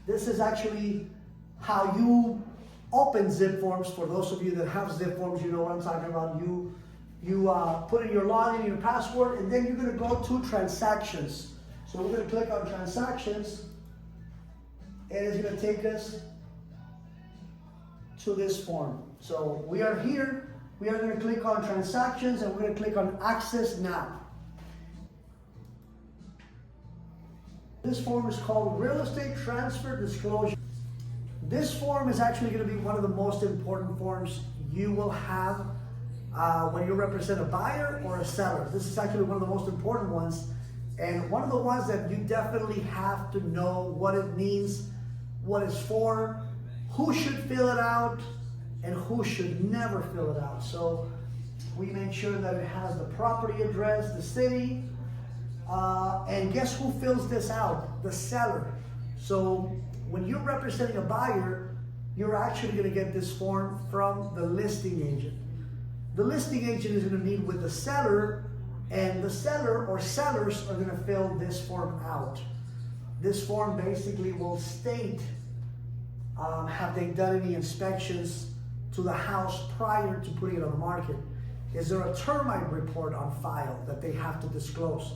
This is actually how you open zip forms. For those of you that have zip forms, you know what I'm talking about. You put in your login, your password, and then you're going to go to transactions. So we're going to click on transactions, and it's going to take us to this form. So we are here. We are going to click on transactions, and we're going to click on access now. This form is called Real Estate Transfer Disclosure. This form is actually going to be one of the most important forms you will have when you represent a buyer or a seller. This is actually one of the most important ones, and one of the ones that you definitely have to know what it means, what it's for, who should fill it out, and who should never fill it out. So we make sure that it has the property address, the city, and guess who fills this out? The seller. So when you're representing a buyer, you're actually going to get this form from the listing agent. The listing agent is going to meet with the seller, and the seller or sellers are going to fill this form out. This form basically will state, have they done any inspections to the house prior to putting it on the market? Is there a termite report on file that they have to disclose?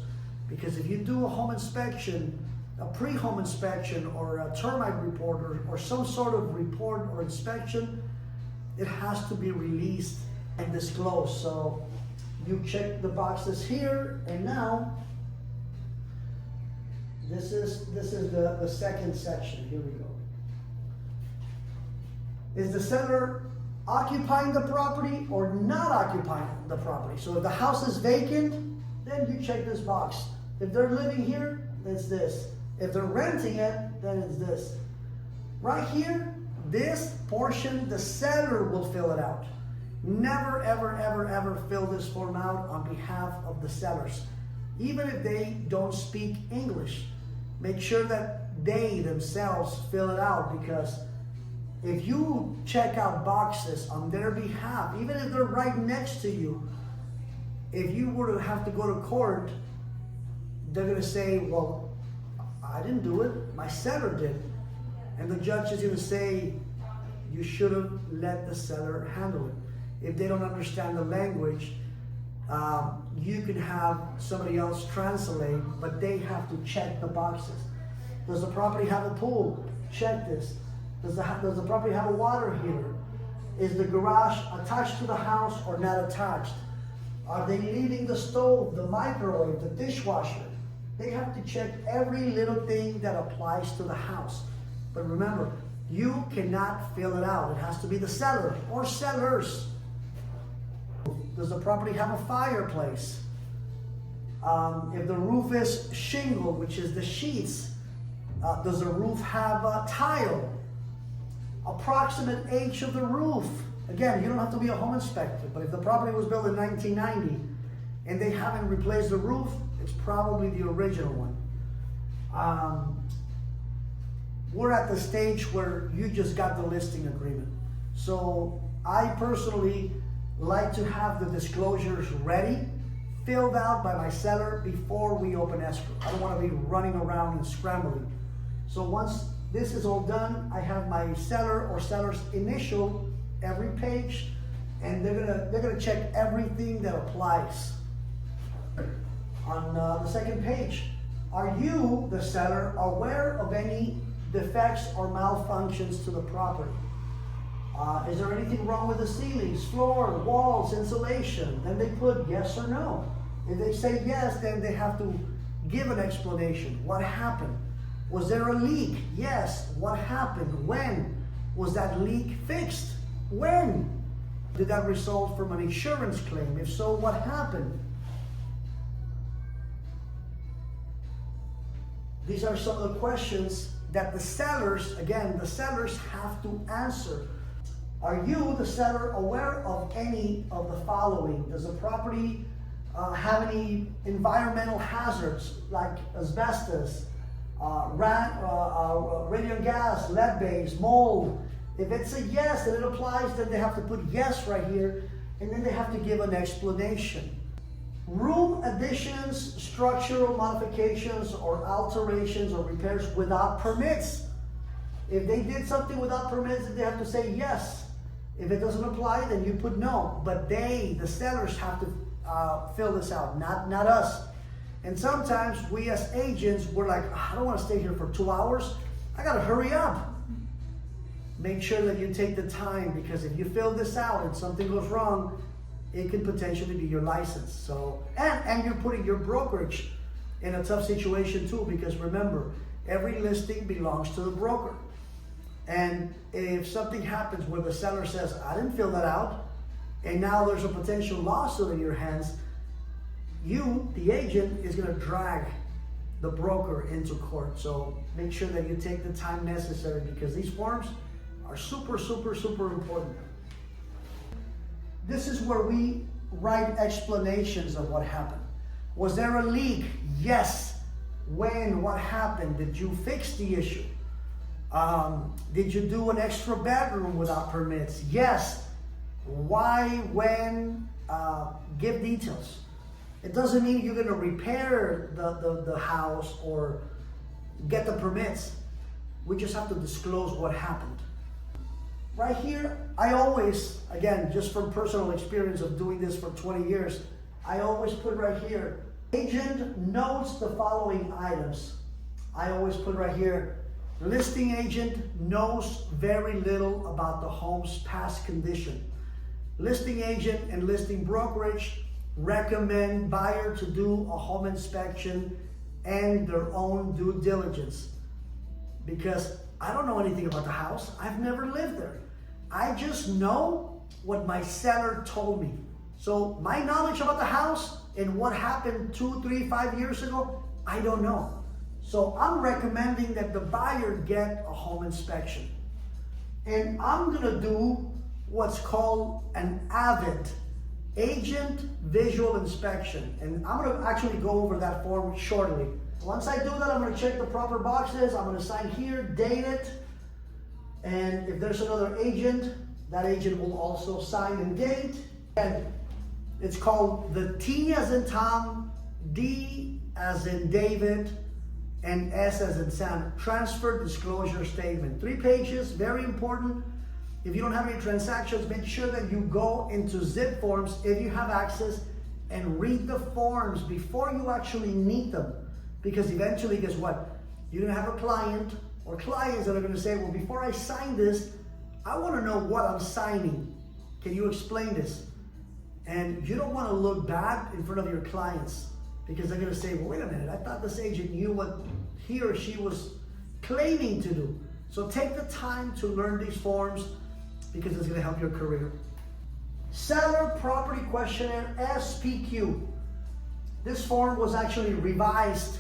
Because if you do a home inspection, a pre-home inspection, or a termite report, or some sort of report or inspection, it has to be released and disclosed. So you check the boxes here, and now this is the second section. Here we go. Is the seller occupying the property or not occupying the property? So if the house is vacant, then you check this box. If they're living here, it's this. If they're renting it, then it's this. Right here, this portion, the seller will fill it out. Never, ever, ever, ever fill this form out on behalf of the sellers. Even if they don't speak English, make sure that they themselves fill it out, because if you check out boxes on their behalf, even if they're right next to you, if you were to have to go to court, they're going to say, well, I didn't do it, my seller did. And the judge is going to say, you should have let the seller handle it. If they don't understand the language, you can have somebody else translate, but they have to check the boxes. Does the property have a pool? Check this. Does the property have a water heater? Is the garage attached to the house or not attached? Are they needing the stove, the microwave, the dishwasher? They have to check every little thing that applies to the house. But remember, you cannot fill it out. It has to be the seller or sellers. Does the property have a fireplace? If the roof is shingle, which is the sheets, does the roof have a tile? Approximate age of the roof. Again, you don't have to be a home inspector, but if the property was built in 1990 and they haven't replaced the roof, it's probably the original one. We're at the stage where you just got the listing agreement. So I personally like to have the disclosures ready, filled out by my seller before we open escrow. I don't want to be running around and scrambling. So once this is all done, I have my seller or seller's initial every page, and they're gonna check everything that applies. On the second page, are you, the seller, aware of any defects or malfunctions to the property? Is there anything wrong with the ceilings, floor, walls, insulation? Then they put yes or no. If they say yes, then they have to give an explanation. What happened? Was there a leak? Yes. What happened? When? Was that leak fixed? When? Did that result from an insurance claim? If so, what happened? These are some of the questions that the sellers, again, the sellers have to answer. Are you, the seller, aware of any of the following? Does the property have any environmental hazards like asbestos, radiant gas, lead base, mold? If it's a yes, then it applies, then they have to put yes right here, and then they have to give an explanation. Room additions, structural modifications, or alterations or repairs without permits. If they did something without permits, they have to say yes. If it doesn't apply, then you put no. But the sellers, have to fill this out, not us. And sometimes we as agents, we're like, I don't want to stay here for 2 hours. I got to hurry up. Make sure that you take the time, because if you fill this out and something goes wrong, it could potentially be your license. So, and you're putting your brokerage in a tough situation too, because remember, every listing belongs to the broker. And if something happens where the seller says, I didn't fill that out, and now there's a potential lawsuit in your hands, you, the agent, is going to drag the broker into court. So make sure that you take the time necessary, because these forms are super, super, super important. This is where we write explanations of what happened. Was there a leak? Yes. When? What happened? Did you fix the issue? Did you do an extra bedroom without permits? Yes. Why? When? Give details. It doesn't mean you're going to repair the house or get the permits. We just have to disclose what happened. Right here, I always, again, just from personal experience of doing this for 20 years, I always put right here, agent notes the following items. I always put right here, listing agent knows very little about the home's past condition. Listing agent and listing brokerage recommend buyer to do a home inspection and their own due diligence. Because I don't know anything about the house. I've never lived there. I just know what my seller told me. So my knowledge about the house and what happened 2, 3, 5 years ago, I don't know. So I'm recommending that the buyer get a home inspection. And I'm gonna do what's called an AVID, Agent Visual Inspection. And I'm gonna actually go over that form shortly. Once I do that, I'm gonna check the proper boxes. I'm gonna sign here, date it. And if there's another agent, that agent will also sign and date. And it's called the T as in Tom, D as in David, and S as in Sam. Transfer disclosure statement. 3 pages, very important. If you don't have any transactions, make sure that you go into Zip Forms if you have access and read the forms before you actually need them. Because eventually, guess what? You're gonna have a client or clients that are gonna say, well, before I sign this, I wanna know what I'm signing. Can you explain this? And you don't wanna look bad in front of your clients, because they're gonna say, well, wait a minute, I thought this agent knew what he or she was claiming to do. So take the time to learn these forms, because it's gonna help your career. Seller Property Questionnaire, SPQ. This form was actually revised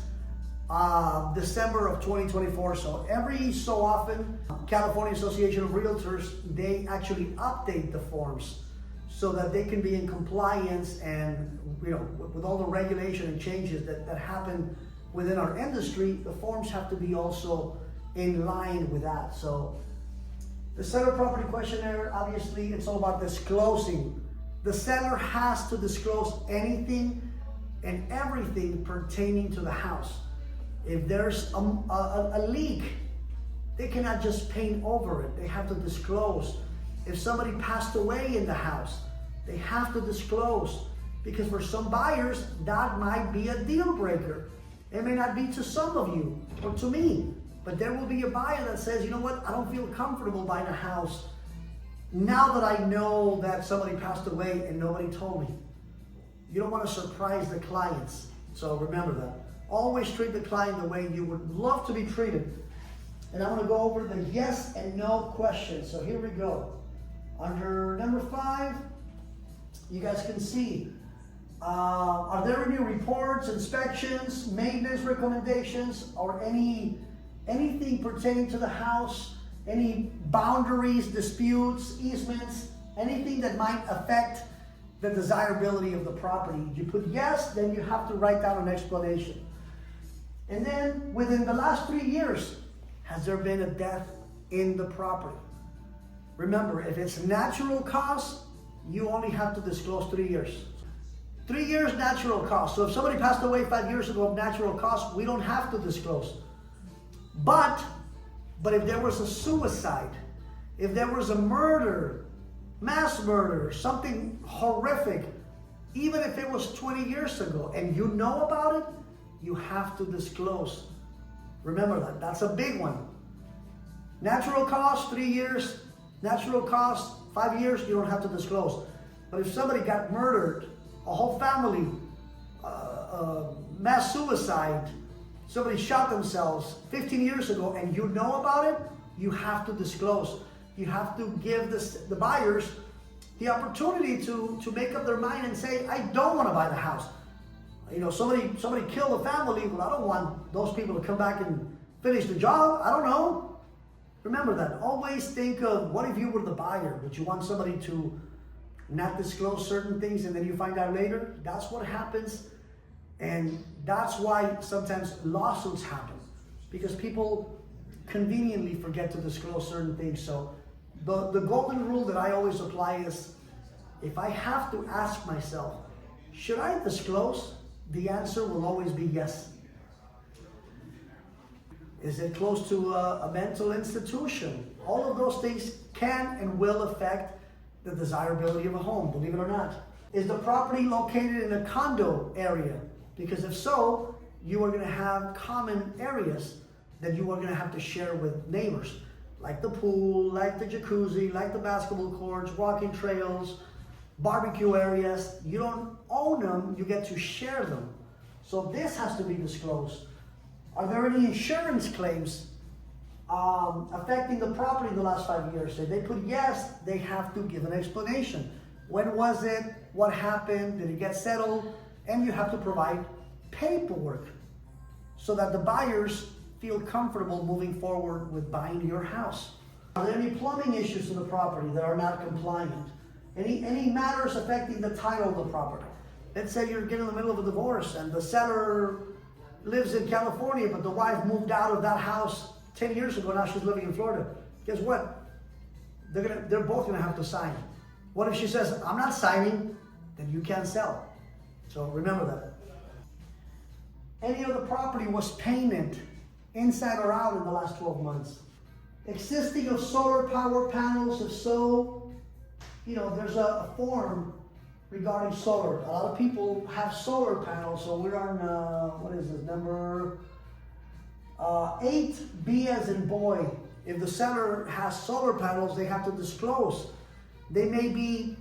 December of 2024. So every so often, California Association of Realtors, they actually update the forms so that they can be in compliance, and with all the regulation and changes that happen within our industry, the forms have to be also in line with that. So the Seller Property Questionnaire, obviously, it's all about disclosing. The seller has to disclose anything and everything pertaining to the house. If there's a leak, they cannot just paint over it. They have to disclose. If somebody passed away in the house, they have to disclose. Because for some buyers, that might be a deal breaker. It may not be to some of you or to me, but there will be a buyer that says, you know what, I don't feel comfortable buying a house now that I know that somebody passed away and nobody told me. You don't want to surprise the clients. So remember that. Always treat the client the way you would love to be treated. And I'm going to go over the yes and no questions. So here we go. Under number 5, you guys can see, are there any reports, inspections, maintenance recommendations, or anything pertaining to the house, any boundaries, disputes, easements, anything that might affect the desirability of the property? You put yes, then you have to write down an explanation. And then within the last 3 years, has there been a death in the property? Remember, if it's natural cause, you only have to disclose 3 years. 3 years natural cause. So if somebody passed away 5 years ago of natural cause, we don't have to disclose. But But if there was a suicide, if there was a murder, mass murder, something horrific, even if it was 20 years ago and you know about it, you have to disclose. Remember that. That's a big one. Natural cause, 3 years. Natural cause, 5 years, you don't have to disclose. But if somebody got murdered, a whole family, mass suicide, somebody shot themselves 15 years ago and you know about it, you have to disclose. You have to give the buyers the opportunity to make up their mind and say, I don't want to buy the house. You know, somebody killed a family. Well, I don't want those people to come back and finish the job. I don't know. Remember that. Always think of, what if you were the buyer? Would you want somebody to not disclose certain things and then you find out later? That's what happens. And that's why sometimes lawsuits happen, because people conveniently forget to disclose certain things. So the golden rule that I always apply is, if I have to ask myself, should I disclose? The answer will always be yes. Is it close to a mental institution? All of those things can and will affect the desirability of a home, believe it or not. Is the property located in a condo area? Because if so, you are going to have common areas that you are going to have to share with neighbors, like the pool, like the jacuzzi, like the basketball courts, walking trails, barbecue areas. You don't own them, you get to share them. So this has to be disclosed. Are there any insurance claims affecting the property in the last 5 years? If they put yes, they have to give an explanation. When was it? What happened? Did it get settled? And you have to provide paperwork so that the buyers feel comfortable moving forward with buying your house. Are there any plumbing issues in the property that are not compliant? Any matters affecting the title of the property? Let's say you're getting in the middle of a divorce and the seller lives in California, but the wife moved out of that house 10 years ago, now she's living in Florida. Guess what? They're both gonna have to sign. What if she says, I'm not signing? Then you can't sell. So remember that. Any other property was painted inside or out in the last 12 months? Existing of solar power panels, if so, you know, there's a form regarding solar. A lot of people have solar panels, so we're on, what is this, number 8B as in boy. If the seller has solar panels, they have to disclose. They may be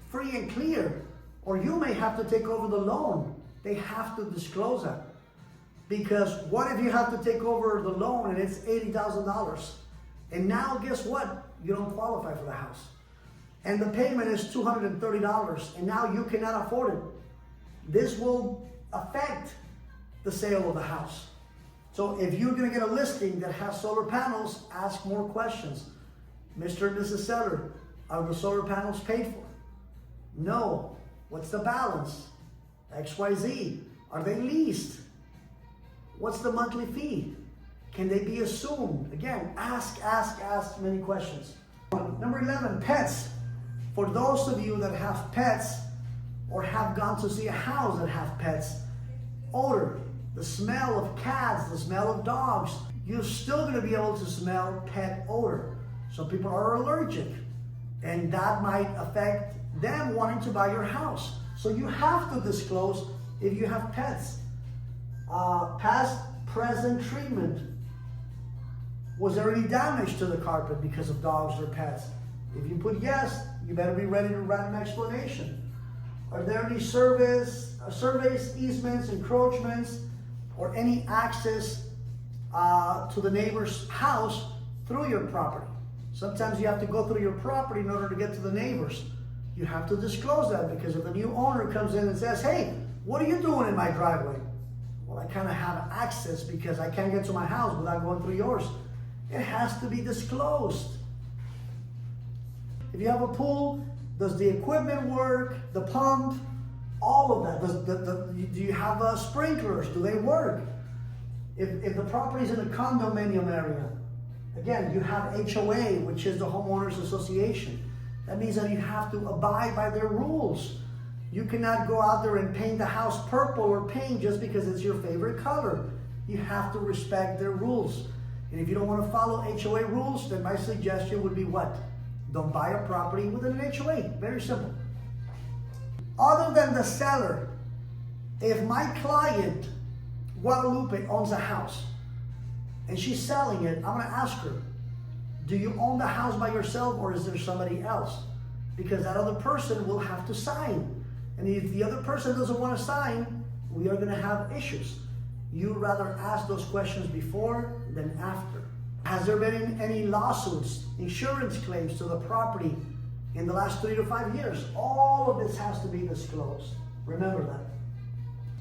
free and clear, or you may have to take over the loan. They have to disclose that. Because what if you have to take over the loan and it's $80,000? And now guess what? You don't qualify for the house. And the payment is $230, and now you cannot afford it. This will affect the sale of the house. So if you're gonna get a listing that has solar panels, ask more questions. Mr. and Mrs. Seller, are the solar panels paid for? No. What's the balance? XYZ. Are they leased? What's the monthly fee? Can they be assumed? Again, ask many questions. Number 11, pets. For those of you that have pets or have gone to see a house that have pets, odor, the smell of cats, the smell of dogs, you're still going to be able to smell pet odor. Some people are allergic, and that might affect them wanting to buy your house. So you have to disclose if you have pets. Past, present treatment. Was there any damage to the carpet because of dogs or pets? If you put yes, you better be ready to write an explanation. Are there any surveys, easements, encroachments, or any access to the neighbor's house through your property? Sometimes you have to go through your property in order to get to the neighbors. You have to disclose that, because if the new owner comes in and says, hey, what are you doing in my driveway? Well, I kind of have access because I can't get to my house without going through yours. It has to be disclosed. If you have a pool, does the equipment work? The pump? All of that. Do you have sprinklers? Do they work? If the property is in a condominium area, again, you have HOA, which is the homeowners association. That means that you have to abide by their rules. You cannot go out there and paint the house purple or pink just because it's your favorite color. You have to respect their rules. And if you don't want to follow HOA rules, then my suggestion would be what? Don't buy a property within an HOA. Very simple. Other than the seller, if my client, Guadalupe, owns a house and she's selling it, I'm going to ask her, do you own the house by yourself or is there somebody else? Because that other person will have to sign. And if the other person doesn't want to sign, we are going to have issues. You'd rather ask those questions before than after. Has there been any lawsuits, insurance claims to the property in the last 3 to 5 years? All of this has to be disclosed. Remember that.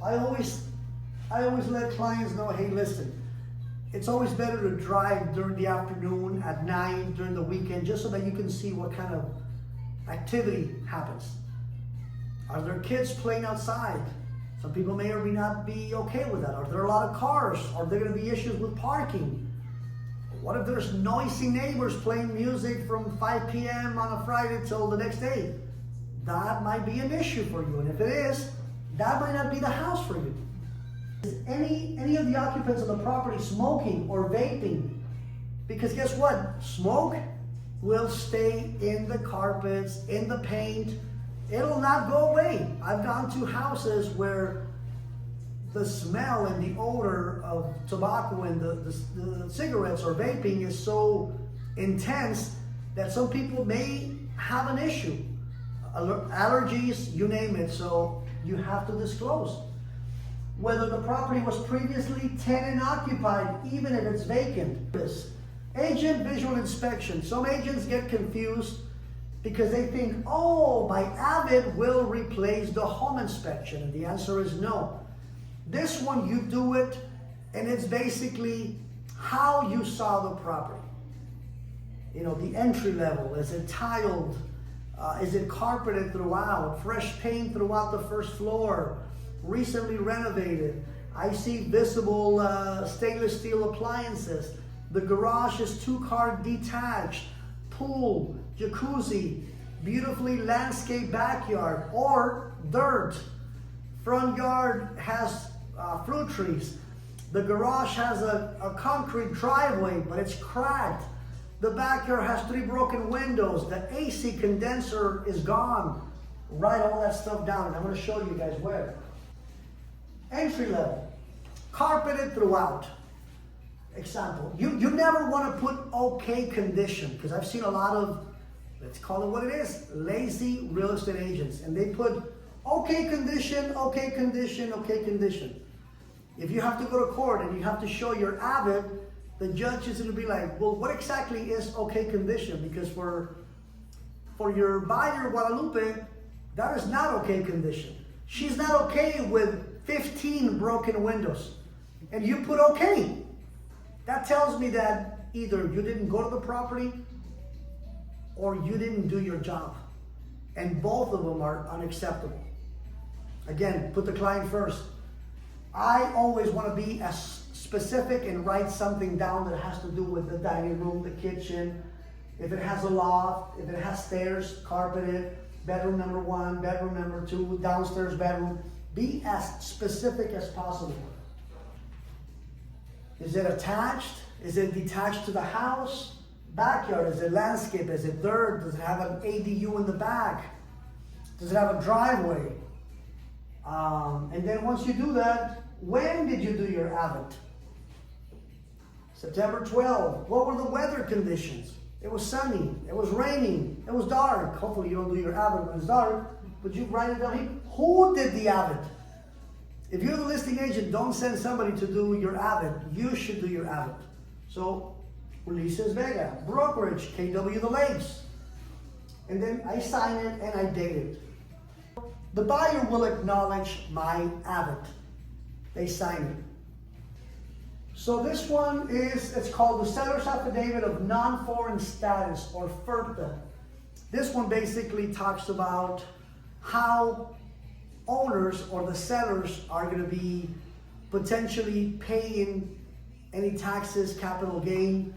I always let clients know, hey, listen, it's always better to drive during the afternoon, at night, during the weekend, just so that you can see what kind of activity happens. Are there kids playing outside? Some people may or may not be okay with that. Are there a lot of cars? Are there going to be issues with parking? What if there's noisy neighbors playing music from 5 p.m. on a Friday till the next day? That might be an issue for you. And if it is, that might not be the house for you. Is any of the occupants of the property smoking or vaping? Because guess what? Smoke will stay in the carpets, in the paint. It'll not go away. I've gone to houses where the smell and the odor of tobacco and the cigarettes or vaping is so intense that some people may have an issue. Allergies, you name it. So you have to disclose whether the property was previously tenant occupied, even if it's vacant. Agent visual inspection. Some agents get confused because they think, oh, my Avid will replace the home inspection. And the answer is no. This one, you do it, and it's basically how you saw the property. You know, the entry level. Is it tiled? Is it carpeted throughout? Fresh paint throughout the first floor? Recently renovated? I see visible stainless steel appliances. The garage is 2-car detached. Pool, jacuzzi, beautifully landscaped backyard, or dirt. Front yard has fruit trees. The garage has a concrete driveway, but it's cracked. The backyard has 3 broken windows. The AC condenser is gone. Write all that stuff down, and I'm going to show you guys where. Entry level, carpeted throughout. Example, you never want to put okay condition, because I've seen a lot of, let's call it what it is, lazy real estate agents, and they put okay condition, okay condition, okay condition. If you have to go to court and you have to show your Avid, the judge is going to be like, well, what exactly is okay condition? Because for your buyer, Guadalupe, that is not okay condition. She's not okay with 15 broken windows. And you put okay. That tells me that either you didn't go to the property or you didn't do your job. And both of them are unacceptable. Again, put the client first. I always want to be as specific and write something down that has to do with the dining room, the kitchen. If it has a loft, if it has stairs, carpeted, bedroom number 1, bedroom number 2, downstairs bedroom. Be as specific as possible. Is it attached? Is it detached to the house? Backyard, is it landscape? Is it dirt? Does it have an ADU in the back? Does it have a driveway? And then once you do that, when did you do your Avid? September 12. What were the weather conditions? It was sunny. It was raining. It was dark. Hopefully you don't do your Avid when it's dark, but you write it down here. Who did the Avid? If you're the listing agent, don't send somebody to do your Avid. You should do your Avid. So, Ulises Vega, brokerage, KW The Lakes. And then I sign it and I date it. The buyer will acknowledge my Avid. They sign it. So this one is, it's called the Seller's Affidavit of Non-Foreign Status, or FIRPTA. This one basically talks about how owners or the sellers are going to be potentially paying any taxes, capital gain.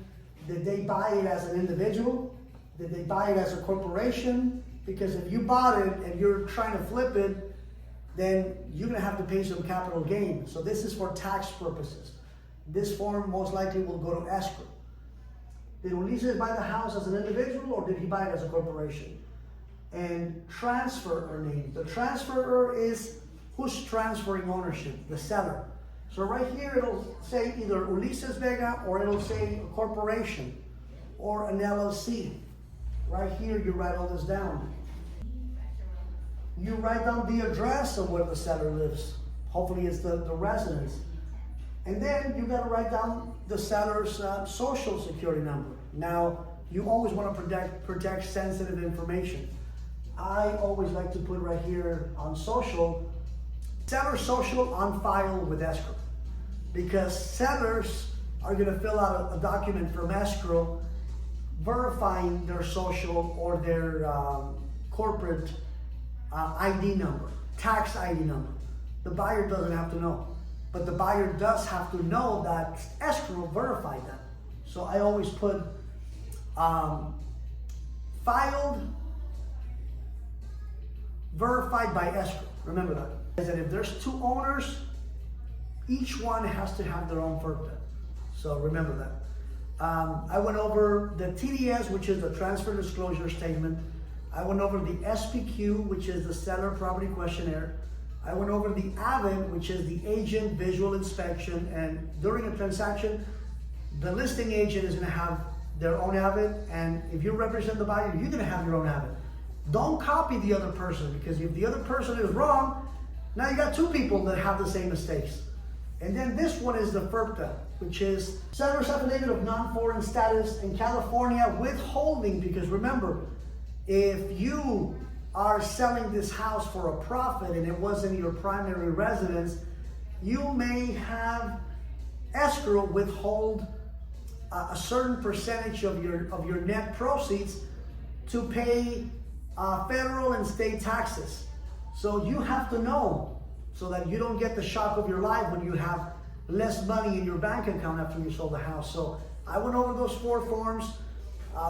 Did they buy it as an individual? Did they buy it as a corporation? Because if you bought it and you're trying to flip it, then you're going to have to pay some capital gain. So this is for tax purposes. this form most likely will go to escrow. Did Ulises buy the house as an individual or did he buy it as a corporation? And transferor name. The transferor is who's transferring ownership, the seller. So right here it'll say either Ulises Vega or it'll say a corporation or an LLC. Right here you write all this down. You write down the address of where the seller lives. Hopefully it's the residence. And then you gotta write down the seller's social security number. Now, you always wanna protect sensitive information. I always like to put right here on social, seller social on file with escrow. Because sellers are gonna fill out a document from escrow verifying their social or their corporate ID number, tax ID number. The buyer doesn't have to know, but the buyer does have to know that escrow verified that. So I always put filed, verified by escrow. Remember that. Is that if there's two owners, each one has to have their own FERPTA. So remember that. I went over the TDS, which is the Transfer Disclosure Statement. I went over the SPQ, which is the Seller Property Questionnaire. I went over the AVID, which is the Agent Visual Inspection. And during a transaction, the listing agent is going to have their own AVID. And if you represent the buyer, you're going to have your own AVID. Don't copy the other person, because if the other person is wrong, now you got two people that have the same mistakes. And then this one is the FERPTA, which is Seller's Affidavit of Non-Foreign Status in California withholding, because remember, if you are selling this house for a profit and it wasn't your primary residence, you may have escrow withhold a certain percentage of your net proceeds to pay federal and state taxes. So you have to know so that you don't get the shock of your life when you have less money in your bank account after you sold the house. So I went over those 4 forms.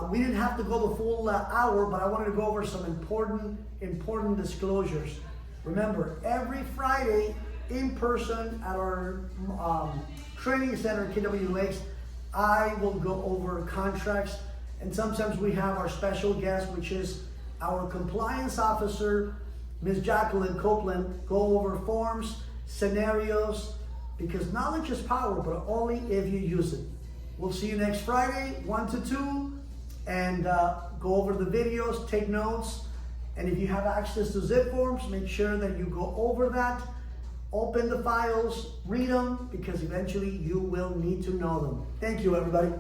We didn't have to go the full hour, but I wanted to go over some important disclosures. Remember, every Friday in person at our training center, KWX, I will go over contracts, and sometimes we have our special guest, which is our compliance officer, Ms. Jacqueline Copeland, go over forms, scenarios, because knowledge is power, but only if you use it. We'll see you next Friday, 1 to 2, and go over the videos, take notes, and if you have access to zip forms, make sure that you go over that, open the files, read them, because eventually you will need to know them. Thank you, everybody.